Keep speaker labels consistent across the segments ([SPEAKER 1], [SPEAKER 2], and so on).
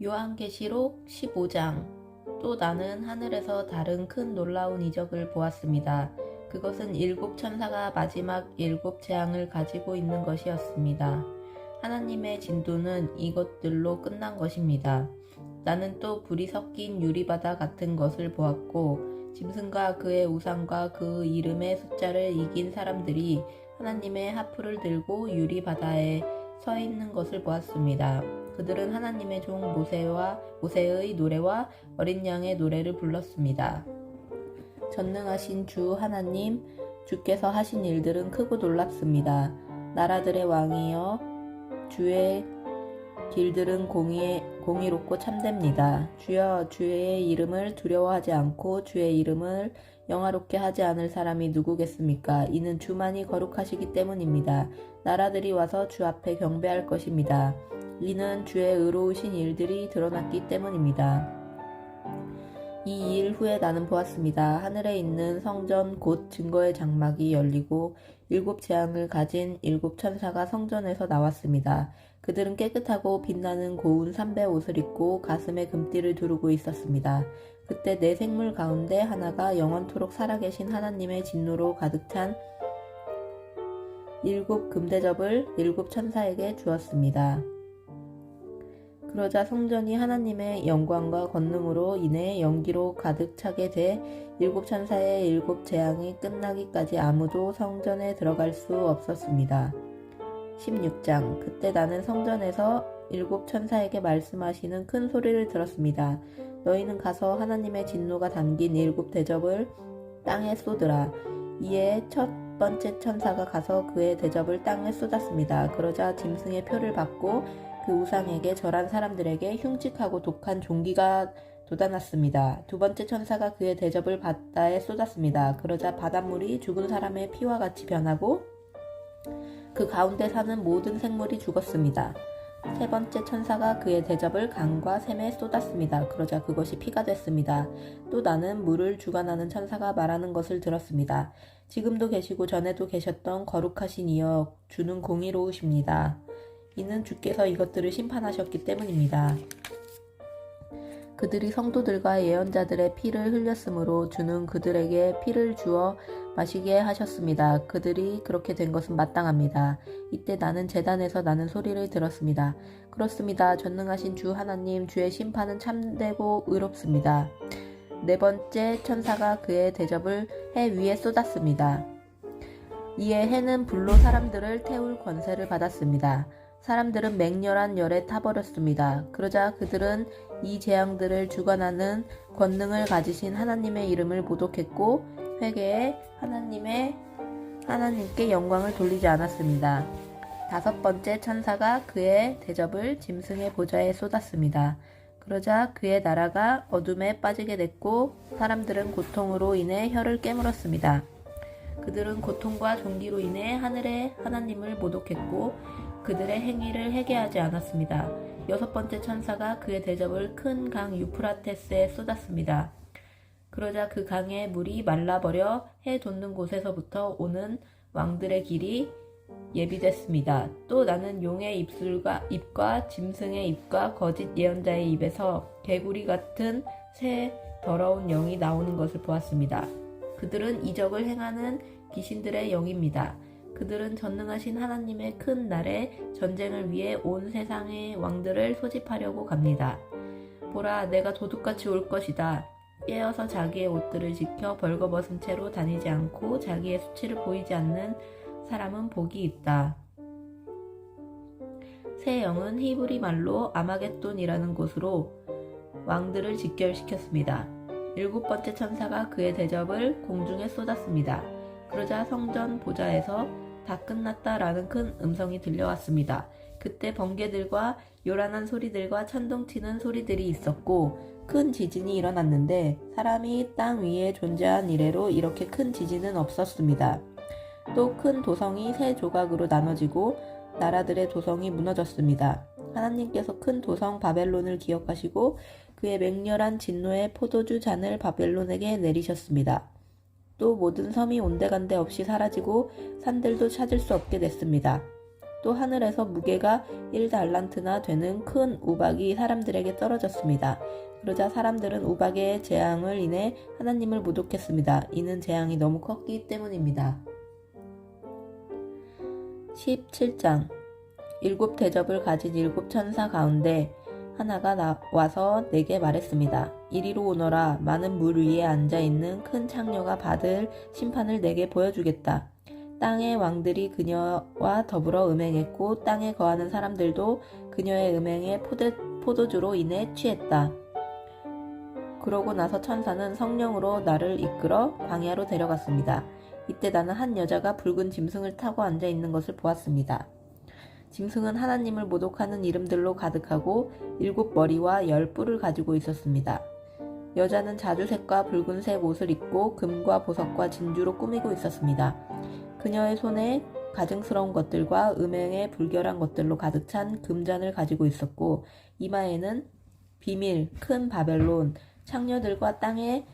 [SPEAKER 1] 요한계시록 15장. 또 나는 하늘에서 다른 큰 놀라운 이적을 보았습니다. 그것은 일곱 천사가 마지막 일곱 재앙을 가지고 있는 것이었습니다. 하나님의 진도는 이것들로 끝난 것입니다. 나는 또 불이 섞인 유리바다 같은 것을 보았고, 짐승과 그의 우상과 그 이름의 숫자를 이긴 사람들이 하나님의 하프를 들고 유리바다에 서 있는 것을 보았습니다. 그들은 하나님의 종 모세의 노래와 어린 양의 노래를 불렀습니다. 전능하신 주 하나님, 주께서 하신 일들은 크고 놀랍습니다. 나라들의 왕이여, 주의 길들은 공의롭고 참됩니다. 주여, 주의 이름을 두려워하지 않고 주의 이름을 영화롭게 하지 않을 사람이 누구겠습니까? 이는 주만이 거룩하시기 때문입니다. 나라들이 와서 주 앞에 경배할 것입니다. 이는 주의 의로우신 일들이 드러났기 때문입니다. 이 일 후에 나는 보았습니다. 하늘에 있는 성전 곧 증거의 장막이 열리고 일곱 재앙을 가진 일곱 천사가 성전에서 나왔습니다. 그들은 깨끗하고 빛나는 고운 삼배 옷을 입고 가슴에 금띠를 두르고 있었습니다. 그때 네 생물 가운데 하나가 영원토록 살아계신 하나님의 진노로 가득 찬 일곱 금대접을 일곱 천사에게 주었습니다. 그러자 성전이 하나님의 영광과 권능으로 인해 연기로 가득 차게 돼 일곱 천사의 일곱 재앙이 끝나기까지 아무도 성전에 들어갈 수 없었습니다. 16장. 그때 나는 성전에서 일곱 천사에게 말씀하시는 큰 소리를 들었습니다. 너희는 가서 하나님의 진노가 담긴 일곱 대접을 땅에 쏟으라. 이에 첫 번째 천사가 가서 그의 대접을 땅에 쏟았습니다. 그러자 짐승의 표를 받고 그 우상에게 절한 사람들에게 흉측하고 독한 종기가 돋아났습니다. 두 번째 천사가 그의 대접을 바다에 쏟았습니다. 그러자 바닷물이 죽은 사람의 피와 같이 변하고 그 가운데 사는 모든 생물이 죽었습니다. 세 번째 천사가 그의 대접을 강과 샘에 쏟았습니다. 그러자 그것이 피가 됐습니다. 또 나는 물을 주관하는 천사가 말하는 것을 들었습니다. 지금도 계시고 전에도 계셨던 거룩하신 이여, 주는 공의로우십니다. 이는 주께서 이것들을 심판하셨기 때문입니다. 그들이 성도들과 예언자들의 피를 흘렸으므로 주는 그들에게 피를 주어 마시게 하셨습니다. 그들이 그렇게 된 것은 마땅합니다. 이때 나는 제단에서 나는 소리를 들었습니다. 그렇습니다. 전능하신 주 하나님, 주의 심판은 참되고 의롭습니다. 네 번째 천사가 그의 대접을 해 위에 쏟았습니다. 이에 해는 불로 사람들을 태울 권세를 받았습니다. 사람들은 맹렬한 열에 타버렸습니다. 그러자 그들은 이 재앙들을 주관하는 권능을 가지신 하나님의 이름을 모독했고 회개에 하나님께 영광을 돌리지 않았습니다. 다섯 번째 천사가 그의 대접을 짐승의 보좌에 쏟았습니다. 그러자 그의 나라가 어둠에 빠지게 됐고 사람들은 고통으로 인해 혀를 깨물었습니다. 그들은 고통과 종기로 인해 하늘의 하나님을 모독했고 그들의 행위를 회개하지 않았습니다. 여섯 번째 천사가 그의 대접을 큰 강 유프라테스에 쏟았습니다. 그러자 그 강의 물이 말라버려 해 돋는 곳에서부터 오는 왕들의 길이 예비됐습니다. 또 나는 용의 입과 짐승의 입과 거짓 예언자의 입에서 개구리 같은 새 더러운 영이 나오는 것을 보았습니다. 그들은 이적을 행하는 귀신들의 영입니다. 그들은 전능하신 하나님의 큰 날에 전쟁을 위해 온 세상의 왕들을 소집하려고 갑니다. 보라, 내가 도둑같이 올 것이다. 깨어서 자기의 옷들을 지켜 벌거벗은 채로 다니지 않고 자기의 수치를 보이지 않는 사람은 복이 있다. 새 영은 히브리 말로 아마겟돈이라는 곳으로 왕들을 직결시켰습니다. 일곱 번째 천사가 그의 대접을 공중에 쏟았습니다. 그러자 성전 보좌에서 다 끝났다라는 큰 음성이 들려왔습니다. 그때 번개들과 요란한 소리들과 천둥치는 소리들이 있었고 큰 지진이 일어났는데 사람이 땅 위에 존재한 이래로 이렇게 큰 지진은 없었습니다. 또 큰 도성이 세 조각으로 나눠지고 나라들의 도성이 무너졌습니다. 하나님께서 큰 도성 바벨론을 기억하시고 그의 맹렬한 진노의 포도주 잔을 바벨론에게 내리셨습니다. 또 모든 섬이 온데간데 없이 사라지고 산들도 찾을 수 없게 됐습니다. 또 하늘에서 무게가 1달란트나 되는 큰 우박이 사람들에게 떨어졌습니다. 그러자 사람들은 우박의 재앙을 인해 하나님을 모독했습니다. 이는 재앙이 너무 컸기 때문입니다. 17장 일곱 대접을 가진 일곱 천사 가운데 하나가 나와서 내게 말했습니다. 이리로 오너라. 많은 물 위에 앉아있는 큰 창녀가 받을 심판을 내게 보여주겠다. 땅의 왕들이 그녀와 더불어 음행했고 땅에 거하는 사람들도 그녀의 음행에 포도주로 인해 취했다. 그러고 나서 천사는 성령으로 나를 이끌어 광야로 데려갔습니다. 이때 나는 한 여자가 붉은 짐승을 타고 앉아있는 것을 보았습니다. 짐승은 하나님을 모독하는 이름들로 가득하고 7머리와 10뿔을 가지고 있었습니다. 여자는 자주색과 붉은색 옷을 입고 금과 보석과 진주로 꾸미고 있었습니다. 그녀의 손에 가증스러운 것들과 음행에 불결한 것들로 가득 찬 금잔을 가지고 있었고 이마에는 비밀, 큰 바벨론, 창녀들과 땅에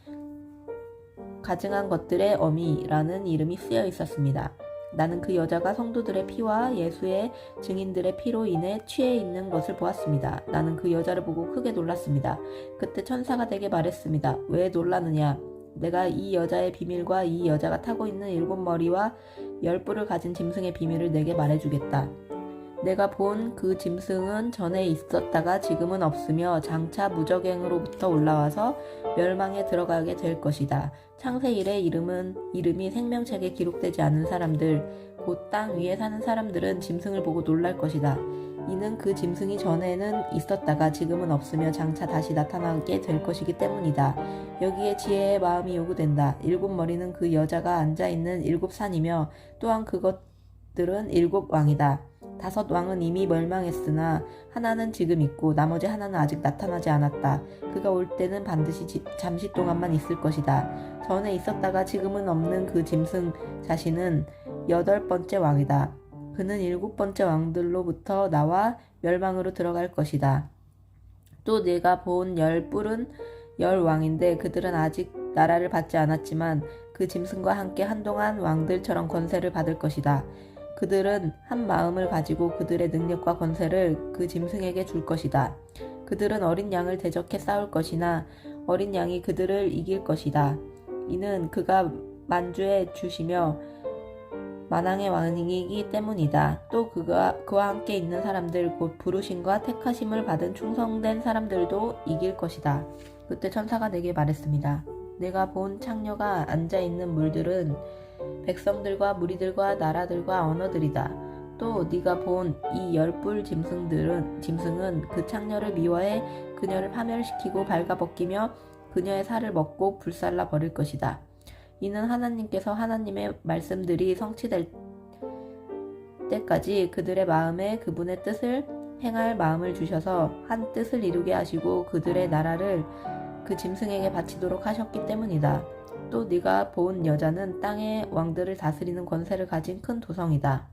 [SPEAKER 1] 가증한 것들의 어미라는 이름이 쓰여 있었습니다. 나는 그 여자가 성도들의 피와 예수의 증인들의 피로 인해 취해 있는 것을 보았습니다. 나는 그 여자를 보고 크게 놀랐습니다. 그때 천사가 내게 말했습니다. 왜 놀라느냐? 내가 이 여자의 비밀과 이 여자가 타고 있는 7머리와 10뿔을 가진 짐승의 비밀을 내게 말해주겠다. 내가 본 그 짐승은 전에 있었다가 지금은 없으며 장차 무적행으로부터 올라와서 멸망에 들어가게 될 것이다. 창세 이래 이름이 생명책에 기록되지 않은 사람들, 곧 땅 위에 사는 사람들은 짐승을 보고 놀랄 것이다. 이는 그 짐승이 전에는 있었다가 지금은 없으며 장차 다시 나타나게 될 것이기 때문이다. 여기에 지혜의 마음이 요구된다. 7머리는 그 여자가 앉아있는 7산이며 또한 그것들은 7왕이다. 5왕은 이미 멸망했으나 하나는 지금 있고 나머지 하나는 아직 나타나지 않았다. 그가 올 때는 반드시 잠시 동안만 있을 것이다. 전에 있었다가 지금은 없는 그 짐승 자신은 8번째 왕이다. 그는 7번째 왕들로부터 나와 멸망으로 들어갈 것이다. 또 내가 본 10뿔은 10왕인데 그들은 아직 나라를 받지 않았지만 그 짐승과 함께 한동안 왕들처럼 권세를 받을 것이다. 그들은 한 마음을 가지고 그들의 능력과 권세를 그 짐승에게 줄 것이다. 그들은 어린 양을 대적해 싸울 것이나 어린 양이 그들을 이길 것이다. 이는 그가 만주해 주시며 만왕의 왕이기 때문이다. 또 그와 함께 있는 사람들 곧 부르심과 택하심을 받은 충성된 사람들도 이길 것이다. 그때 천사가 내게 말했습니다. 내가 본 창녀가 앉아있는 물들은 백성들과 무리들과 나라들과 언어들이다. 또 네가 본 이 10뿔 짐승은 그 창녀를 미워해 그녀를 파멸시키고 발가벗기며 그녀의 살을 먹고 불살라 버릴 것이다. 이는 하나님께서 하나님의 말씀들이 성취될 때까지 그들의 마음에 그분의 뜻을 행할 마음을 주셔서 한 뜻을 이루게 하시고 그들의 나라를 그 짐승에게 바치도록 하셨기 때문이다. 또 네가 본 여자는 땅의 왕들을 다스리는 권세를 가진 큰 도성이다.